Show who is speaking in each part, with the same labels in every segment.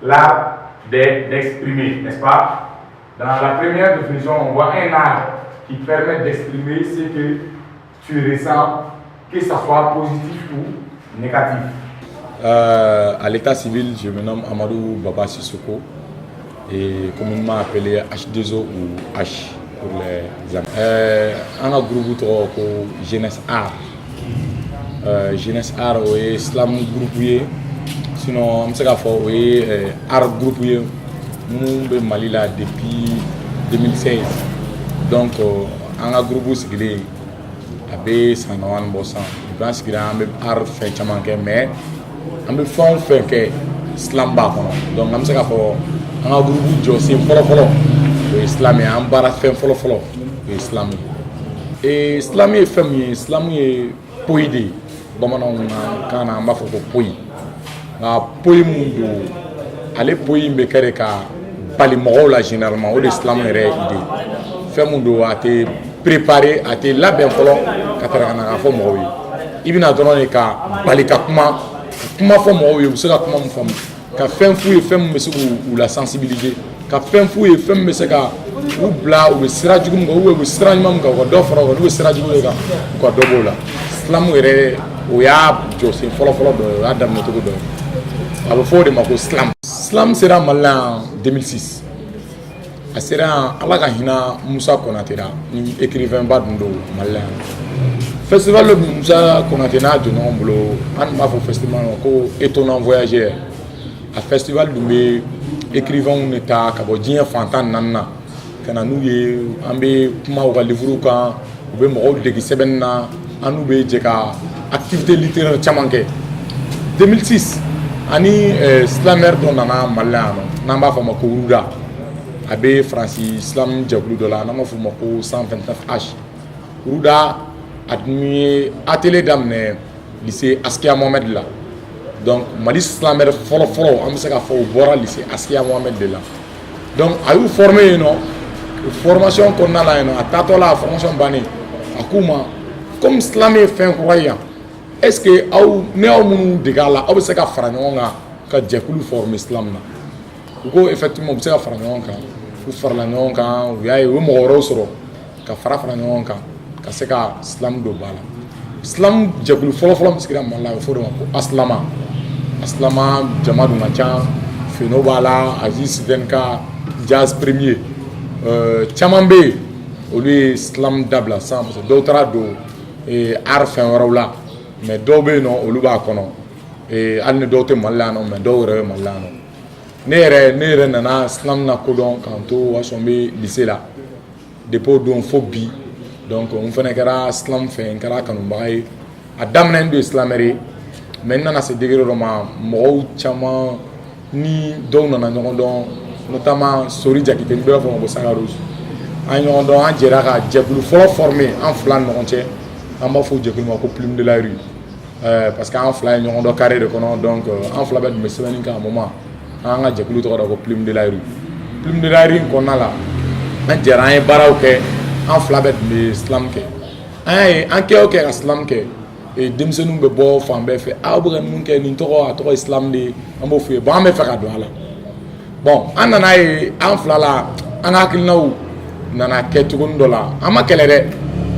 Speaker 1: l'art d'exprimer, n'est-ce pas? Dans la première définition, on voit un art qui permet d'exprimer ce que tu ressens, que ce soit positif ou négatif.
Speaker 2: À l'état civil, je me nomme Amadou Baba Sissoko et communément appelé H2O ou H pour les amis. On a un groupe de Jeunesse Art. Jeunesse Art est Islam groupe. Sinon, on sait qu'il art groupe nous Mali là depuis 2016. Donc, on a un groupe qui est Sanoan Bossan. Je pense qu'il y a un art fait mais on peut faire que Islam bas. Donc, on sait qu'il y a un groupe qui est Islam et un bar fait Islam. Et Islam est famille, Islam est poïdé. Bon, quand on a fait poïdé. Poï mundo ale poï be kere ka bali mɔgɔw la généralement o de islam yɛrɛ idée fɛn mun do a tɛ préparé a tɛ labɛn fɔlɔ ka tɛrɛ ka na ka fɔ mɔgɔw ye i bɛna dɔrɔn de ka bali ka kuma fɔ mɔgɔw ye u bɛ se ka kuma mun faamu ka fɛn f'u ye fɛn mun bɛ se k'u la sensibiliser ka fɛn f'u ye fɛn mun bɛ se ka u bila u bɛ sira jugu min kan u bɛ sira ɲuman min kan u ka dɔ fara o kan n'u bɛ sira jugu de kan u ka dɔ b'o la islam yɛrɛ o y'a jɔsen fɔlɔ-fɔlɔ dɔ ye o y'a daminɛ cogo dɔ ye. A bɛ fɔ o de ma ko Islam. Islam sera Mali en 2006. A sera Ala ka hinɛ Musa Konate la ni écrivain ba dun don Mali la. Festival Musa Konate n'a jɔ ɲɔgɔn bolo an b'a fɔ festival ma ko étonnant voyageur. A festival dun bɛ écrivain de ta ka bɔ diɲɛ fan tan ni naani na ka na n'u ye an bɛ kuma u ka livre kan u bɛ mɔgɔw dege sɛbɛnni na an n'u bɛ jɛ ka activité littéraire caman kɛ. 2006. Ani Islamer dɔ nana Mali la yan nɔ n'an b'a fɔ a ma ko Ruda a bɛ Faransi Islam jɛkulu dɔ la n'an b'a fɔ o ma ko 129H Ruda a tun ye atelier daminɛ lycée Askia Mohamed la donc Mali Islamer fɔlɔ-fɔlɔ an bɛ se k'a fɔ o bɔra lycée Askia Mohamed de la donc a y'u former yen nɔ formation kɔnɔna la yen nɔ a taatɔ la a formation bannen a k'u ma comme Islam ye fɛn kura ye yan. Est-ce que ne aw minnu dege a la aw bɛ se ka fara ɲɔgɔn kan ka jɛkulu former Islam na u ko effectivement u bɛ se ka fara ɲɔgɔn kan u farala ɲɔgɔn kan u y'a ye u ye mɔgɔ wɛrɛw sɔrɔ ka fara ɲɔgɔn kan ka se ka Islam don ba la Islam jɛkulu fɔlɔ-fɔlɔ min sigira Mali la a bɛ fɔ o de ma ko Aslama jama dun ka ca Feno b'a la Aziz Sidenka Jazz Premier caman bɛ yen olu ye Islam dabila sisan parce que dɔw taara don art fɛn wɛrɛw la. Mais dɔw bɛ yen nɔ olu b'a kɔnɔ hali ni dɔw tɛ Mali la yan nɔ mais dɔw yɛrɛ bɛ Mali la yan nɔ ne yɛrɛ nana Islam na kodɔn k'an to o y'a sɔrɔ n bɛ lycée la depuis o don fo bi donc n fana kɛra Islam fɛ n kɛra kanubaga ye a daminɛ n don Islamɛri ye mais n nana se degré dɔ ma mɔgɔw caman ni dɔw nana ɲɔgɔn dɔn notamment Sori Jakite n bɛ b'a fɔ o ma ko Sagarose an ɲɔgɔn dɔn an jɛra ka jɛkulu fɔlɔ former an fila ni ɲɔgɔn cɛ an b'a fɔ o jɛkulu ma ko Plume de la Rue. Parce qu'an fila ye ɲɔgɔn dɔ carré de kɔnɔ donc an fila bɛɛ tun bɛ sɛbɛnni kɛ à un moment an ka jɛkulu tɔgɔ da ko Plume de la Rue. Plume de la Rue in kɔnɔna la an jɛra an ye baaraw kɛ an fila bɛɛ tun bɛ Islam kɛ an y'a ye an kɛ o kɛ ka Islam kɛ denmisɛnninw bɛ bɔ fan bɛɛ fɛ aw bɛ ka mun kɛ nin tɔgɔ a tɔgɔ Islam de ye an b'o f'u ye bon an bɛ fɛ ka don a la bon an nana ye an fila la an ka hakilinaw nana kɛ cogonin dɔ la an ma kɛlɛ dɛ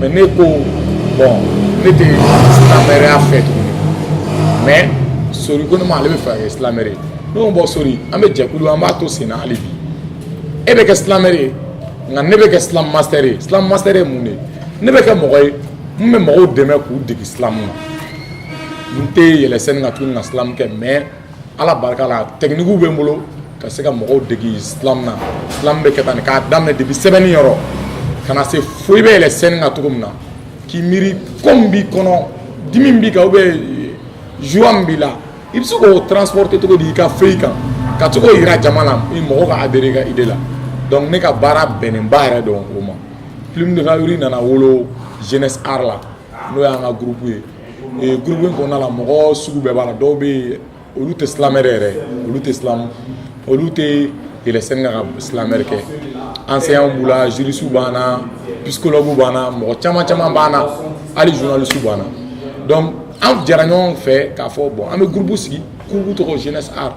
Speaker 2: mais ne ko bon ne tɛ silamɛya fɛ tuguni mais Sori ko ne ma ale bɛ fɛ ka kɛ silamɛ ye ne ko bon Sori an bɛ jɛkulu an b'a to sen na hali bi e bɛ kɛ silamɛ ye nka ne bɛ kɛ Islam master ye Islam master ye mun de ne bɛ kɛ mɔgɔ ye mun bɛ mɔgɔw dɛmɛ k'u dege Islam na n tɛ yɛlɛsɛni ka tuguni ka Islam kɛ mais Ala barika la technique bɛ n bolo ka se ka mɔgɔw dege Islam na Islam bɛ kɛ tan de k'a daminɛ depuis sɛbɛnni yɔrɔ ka na se fo i bɛ yɛlɛsɛni ka cogo min na k'i miiri comme b'i kɔnɔ dimi b'i kan ou bien joie min b'i la i bɛ se k'o transporter cogo di i ka fɛn kan ka se k'o yira jama la mɔgɔw ka adhérer i ka idée la donc ne ka baara bɛnnen ba yɛrɛ dɔn o ma Plume de la Rue nana wolo Jeunesse Art la n'o y'an ka groupe ye groupe in kɔnɔna la mɔgɔ sugu bɛɛ b'a la dɔw bɛ yen olu tɛ silamɛri yɛrɛ olu tɛ silamu olu tɛ yɛlɛsɛni ka silamɛri kɛ enseignants b'u la juristes b'an na psychologues b'an na mɔgɔ caman caman b'an na hali journalistes b'an na donc an jɛra ɲɔgɔn fɛ k'a fɔ bon an bɛ groupe sigi groupe tɔgɔ Jeunesse Art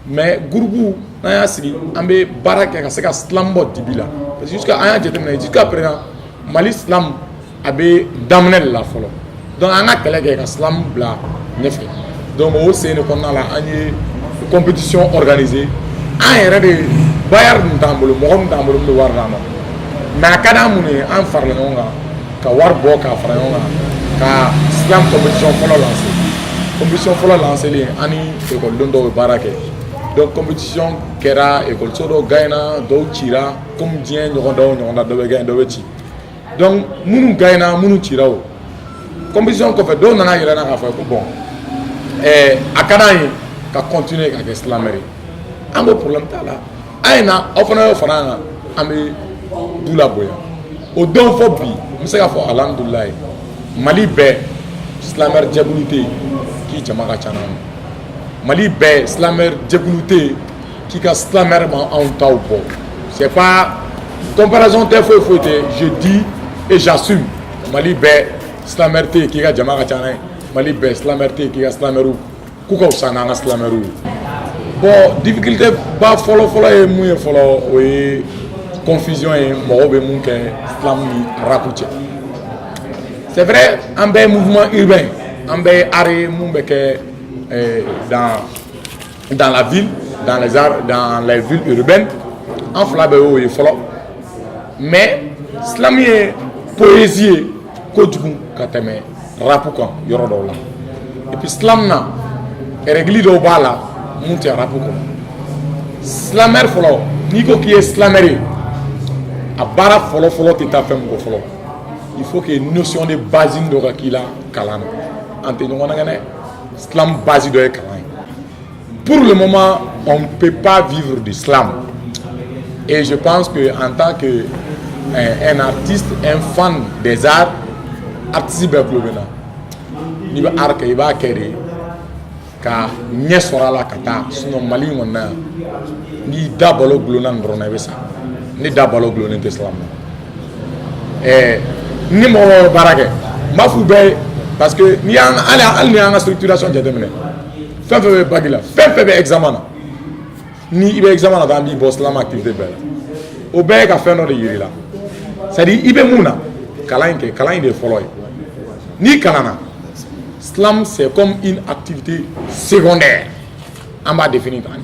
Speaker 2: mais groupe n'an y'a sigi an bɛ baara kɛ ka se ka silam bɔ dibi la parce que jusqu'à an y'a jateminɛ jusqu'à présent Mali silam a bɛ daminɛ de la fɔlɔ donc an ka kɛlɛ kɛ ka silam bila ɲɛfɛ donc o sen de kɔnɔna la an ye compétition organisée an yɛrɛ de bayar dun t'an bolo mɔgɔ min t'an bolo min bɛ wari d'an ma mais a ka d'an mun ye an farala ɲɔgɔn kan ka wari bɔ k'a fara ɲɔgɔn kan ka silam compétition fɔlɔ lancer compétition fɔlɔ lancelen an ni ekɔliden dɔw bɛ baara kɛ donc compétition kɛra ekɔliso dɔw gagnera dɔw cira comme diɲɛ ɲɔgɔn da dɔ bɛ gagner dɔ bɛ ci donc minnu gagnera minnu cira o compétition kɔfɛ dɔw nana yɛlɛ na k'a fɔ ko bon a ka d'an ye ka continuer ka kɛ silamɛ ye an ko problème t'a la a ye na aw fana y'o fara an kan an bɛ du labonya o don fɔ bi n bɛ se k'a fɔ alhamdulilayi Mali bɛɛ silamɛ jɛkulu tɛ yen k'i jama ka ca n'an ye Mali bɛɛ silamɛ jɛkulu tɛ yen k'i ka silamɛ ma anw taw bɔ c'est pas comparaison tɛ foyi foyi tɛ je dis et j'assume Mali bɛɛ silamɛ tɛ yen k'i ka jama ka ca n'an ye Mali bɛɛ silamɛ tɛ yen k'i ka silamɛw k'u ka fisa n'an ka silamɛw ye bon difficulté ba fɔlɔ ye mun ye fɔlɔ o ye confusion ye mɔgɔw bɛ mun kɛ silam ni arabu cɛ c'est vrai an bɛɛ mouvement urbain an bɛɛ are mun bɛ kɛ dans la ville dans les villes urbaines an fila bɛɛ y'o ye fɔlɔ mais silam ye poésie ye kojugu ka tɛmɛ rap kan yɔrɔ dɔw la et puis silam na règle dɔw b'a la mun tɛ rap kɔnɔ silamɛ fɔlɔ n'i ko k'i ye silamɛ ye a baara fɔlɔ tɛ taa fɛn min kɔ fɔlɔ il faut que notion de base dɔ ka k'i la kalan na an tɛ ɲɔgɔn nɛgɛn dɛ islam base dɔ ye kalan ye pour le moment on ne peut pas vivre d'islam et je pense que en tant que un artiste un fan des arts artiste bɛɛ tulo bɛ na n'i bɛ art kɛ i b'a kɛ de ka ɲɛ sɔrɔ a la ka taa sinon Mali in kɔni na yan n'i da balo gulonna nin dɔrɔn na i bɛ sa ni da balo gulonnen tɛ silam na ni mɔgɔ bɛ baara kɛ n b'a f'u bɛɛ ye parce que hali ni y'an ka structuration jateminɛ fɛn fɛn bɛ bac la fɛn fɛn bɛ examen na ni i bɛ examen na dɔrɔn an b'i bɔ silam activité bɛɛ la o bɛɛ ye ka fɛn dɔ de yir'i la c'est à dire i bɛ mun na kalan in kɛ kalan in de ye fɔlɔ ye n'i kalanna Islam c'est comme une activité secondaire an b'a définir tan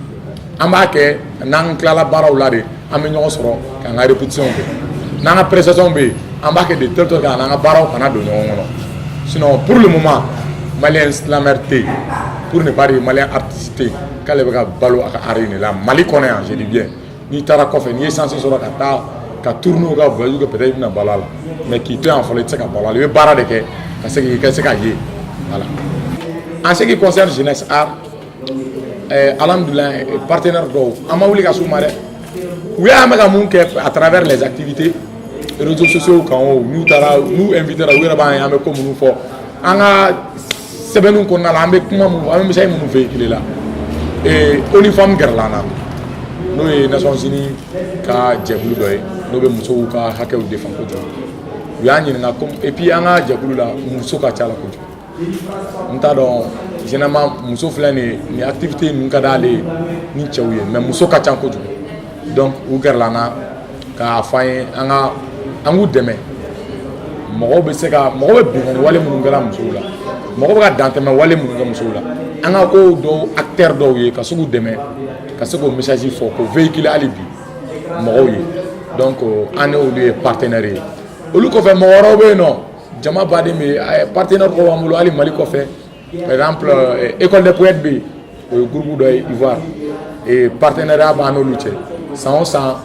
Speaker 2: an b'a kɛ n'an tilala baaraw la de an bɛ ɲɔgɔn sɔrɔ k'an ka répétition kɛ n'an ka prestation bɛ yen an b'a kɛ de telle sorte que an n'an ka baaraw kana don ɲɔgɔn kɔnɔ sinon pour le moment malien silamɛ tɛ yen pour ne pas dire malien artiste tɛ yen k'ale bɛ ka balo a ka art in de la Mali kɔnɔ yan je dis bien n'i taara kɔfɛ n'i ye chance sɔrɔ ka taa ka tourner ka voyage kɛ peut-être i bɛna balo a la mais k'i to yan fɔlɔ i tɛ se ka balo a la i bɛ baara de kɛ ka se ka ye voilà. En ce qui concerne jeunesse art alhamdoulilah partenaire dɔw an ma wuli ka s'u ma dɛ u y'an bɛ ka mun kɛ à travers les activités réseaux sociaux kan o n'u taara n'u invitera u yɛrɛ b'an ye an bɛ ko minnu fɔ an ka sɛbɛnniw kɔnɔna la an bɛ kuma minnu an bɛ message minnu véhiculer la ONU Femmes gɛrɛla an na n'o ye Nations Unies ka jɛkulu dɔ ye n'o bɛ musow ka hakɛw défend kojugu u y'an ɲininka comme et puis an ka jɛkulu la muso ka ca la kojugu n t'a dɔn généralement muso filɛ nin activité ninnu ka d'ale ye ni cɛw ye mais muso ka ca kojugu donc u gɛrɛla an na k'a fɔ an ye an k'u dɛmɛ mɔgɔw bɛ binganni wale minnu kɛra musow la mɔgɔw bɛ ka dantɛmɛ wale minnu kɛ musow la an ka ko dɔw acteurs dɔw ye ka se k'u dɛmɛ ka se k'o message fɔ k'o véhiculer hali bi mɔgɔw ye donc an n'olu ye partenaires ye olu kɔfɛ mɔgɔ wɛrɛw bɛ yen nɔ jama baden bɛ partenaire dɔw b'an bolo hali Mali kɔfɛ par exemple école des poètes bɛ yen o ye groupe dɔ ye Ivoire et partenariat b'an n'olu cɛ san o san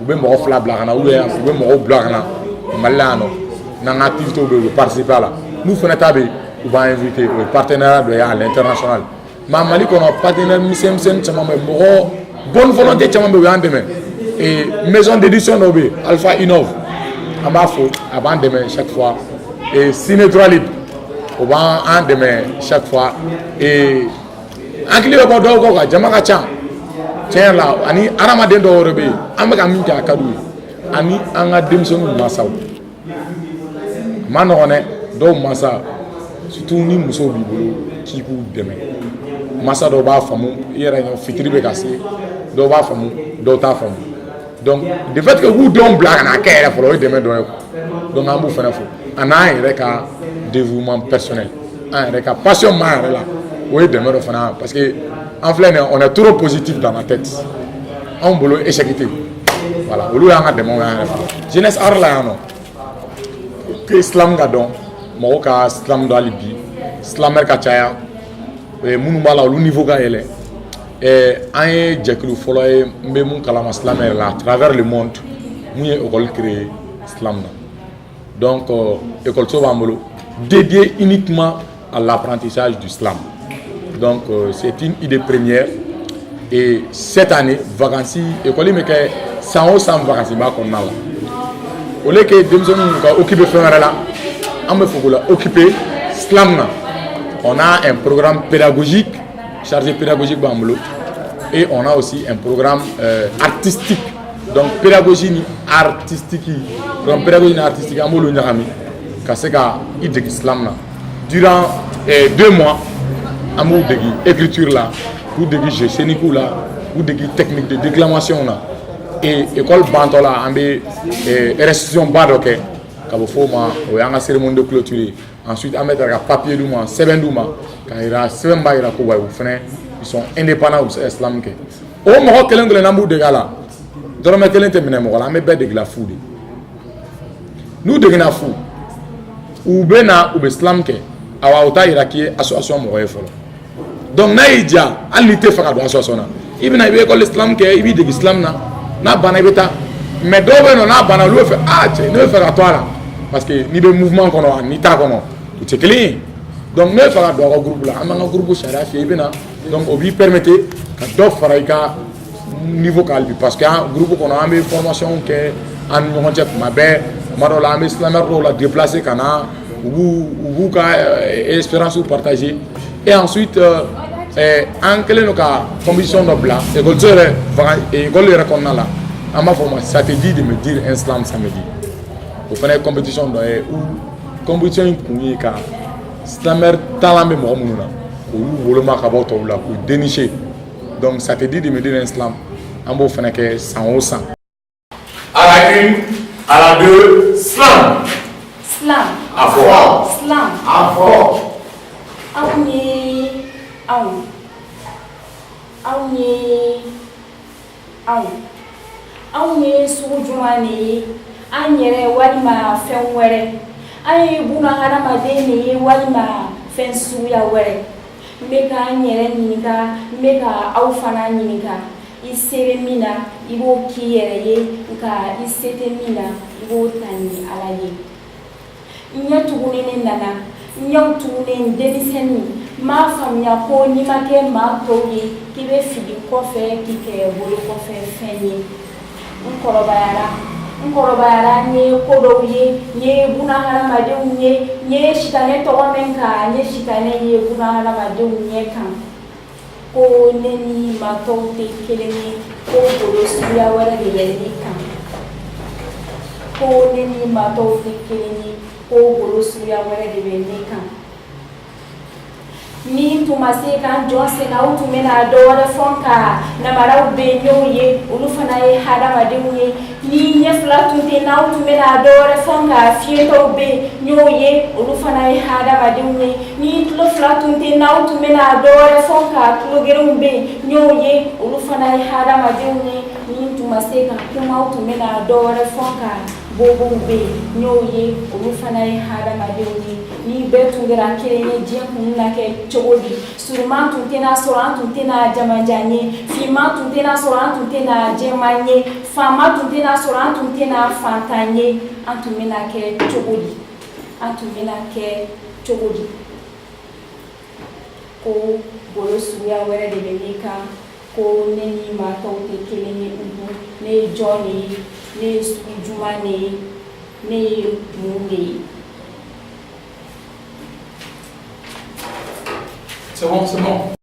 Speaker 2: u bɛ mɔgɔ fila bila ka na ou bien u bɛ mɔgɔw bila ka na Mali la yan nɔ n'an ka activité bɛ yen u bɛ participer a la n'u fana ta bɛ yen u b'an invité o ye partenariat dɔ ye à l'international mais Mali kɔnɔ partenaire misɛnnin caman bɛ mɔgɔ bonne volonté caman bɛ yen u y'an dɛmɛ et maison d'édition dɔ bɛ yen Alpha Innov an b'a fo a b'an dɛmɛ chaque fois et Ciné Droit Libre o b'an dɛmɛ chaque fois et an hakili bɛ bɔ dɔw kɔ kan jama ka ca tiɲɛ yɛrɛ la ani hadamaden dɔw yɛrɛ bɛ yen an bɛ ka min kɛ a ka d'u ye ani an ka denmisɛnninw mansaw a ma nɔgɔn dɛ dɔw mansa surtout ni musow b'i bolo k'i k'u dɛmɛ masa dɔw b'a faamu i yɛrɛ ɲɛ fitiri bɛ ka se dɔw b'a faamu dɔw t'a faamu donc de fait que k'u denw bila ka n'a kɛ yɛrɛ fɔlɔ o ye dɛmɛ dɔ ye donc an b'u fana fo a n'an yɛrɛ ka dévouement personnel an yɛrɛ ka passion m'an yɛrɛ la o ye dɛmɛ dɔ fana parce que an filɛ nin ye on est trop positif dans la tête anw bolo échec tɛ voilà olu y'an ka dɛmɛw y'an yɛrɛ fɔlɔ jeunesse art la yan nɔ que islam ka dɔn mɔgɔw ka islam dɔn hali bi silamɛ ka caya minnu b'a la olu niveau ka yɛlɛ an ye jɛkulu fɔlɔ ye n bɛ mun kalama silamɛ yɛrɛ la à travers le monde mun ye école créé islam na donc école b'an bolo dédié uniquement à l'apprentissage du islam donc c'est une idée première et cette année vacances école bɛ kɛ san o san vacances b'a kɔnɔna la au lieu que denmisɛnninw ka occuper fɛn wɛrɛ la an bɛ fɔ k'o la occuper islam na. On a un programme pédagogique, chargé pédagogique Bambolo, et on a aussi un programme artistique. Donc pédagogie ni artistique, donc pédagogie ni artistique, Ambolo Nyarami, Kaseka Idek Islam. Durant 2 mois, Ambolo Degi écriture là, ou Degi jeu scénique là, ou Degi technique de déclamation là, et école Bantola, Ambé restitution Badoke, Kabofoma, ou Yanga cérémonie de clôture. Ensuite, on met un papier d'ouma, 7 d'ouma, quand il y a 7 bails à Kouaï, ils sont indépendants de l'islam. Au Maroc, quelqu'un qui est dans de gala, dans le matin, on a mis de la foule. Nous, de la foule, ou bena ou l'islam, awa ota iraki association moye folo. Donc, naïdia, alité fera de l'association. Il vient à l'école l'islam, il vit de l'islam, na banabeta, mais d'où on a banalou fait, ah, tu ne fais pas toi là. Parce que ni le mouvement qu'on a, ni ta qu'on a, tout est clair. Donc, nous faisons un groupe là, un groupe Sharia, donc on lui permettait de faire un niveau calme. Parce qu'un groupe qu'on a une formation qui est en Nyon-Tchèque, ma belle, Marola, Islamère, on l'a déplacé, ou espérance ou partager. Et ensuite, en quelle condition de blanc, école de là, à ma formation, ça te dit de me dire un slam samedi. Vous faites une compétition ou compétition pour y car Slamer talent mais moi ou le macabot ou la ou dénicher donc ça te dit de me dire un slam en beau faire que 100 au 100
Speaker 1: à la une à la deux slam à fort à fort
Speaker 3: an yɛrɛ walima fɛn wɛrɛ an ye buna hadamaden de ye walima fɛn suguya wɛrɛ n bɛ ka an yɛrɛ ɲininka n bɛ ka aw fana ɲininka i se bɛ min na i b'o k'i yɛrɛ ye nka i se tɛ min na i b'o ta ni Ala ye n ɲɛ tuguni ne nana n ɲɛw tuguni n denmisɛnnin n m'a faamuya ko n'i ma kɛ maa tɔw ye k'i bɛ fili kɔfɛ k'i kɛ bolo kɔfɛ fɛn ye n kɔrɔbayara n ye ko dɔw ye n ye buna hadamadenw ye n ye sitanɛ tɔgɔ mɛn ka n ye sitanɛ ye buna hadamadenw ɲɛ kan ko ne ni maa tɔw tɛ kelen ye ko bolo suguya wɛrɛ de bɛ ne kan ko ne ni maa tɔw tɛ kelen ye ko bolo suguya wɛrɛ de bɛ ne kan ni tun ma se k'an jɔ sen na u tun bɛna dɔ wɛrɛ fɔ ka namaraw bɛ ɲɛw ye olu fana ye hadamadenw ye ni ɲɛ fila tun tɛ na u tun bɛna dɔ wɛrɛ fɔ ka fiyɛtɔw bɛ ɲɛw ye olu fana ye hadamadenw ye ni tulo fila tun tɛ na u tun bɛna dɔ wɛrɛ fɔ ka tulogɛrɛw bɛ ɲɛw ye olu fana ye hadamadenw ye ni tun ma se ka kuma u tun bɛna dɔ wɛrɛ fɔ ka bobow bɛ ɲɛw ye olu fana ye hadamadenw ye ni bɛɛ tun kɛra kelen ye diɲɛ kun na kɛ cogo di surunman tun tɛna sɔrɔ an tun tɛna jamajan ye finman tun tɛna sɔrɔ an tun tɛna jɛman ye faama tun tɛna sɔrɔ an tun tɛna fantan ye an tun bɛna kɛ cogo di an tun bɛna kɛ cogo di ko bolo suguya wɛrɛ de bɛ ne kan ko ne ni maa tɔw tɛ kelen ye ne ye jɔn de ye ne ye sugu juman de ye ne ye mun de ye.
Speaker 1: C'est bon, c'est bon.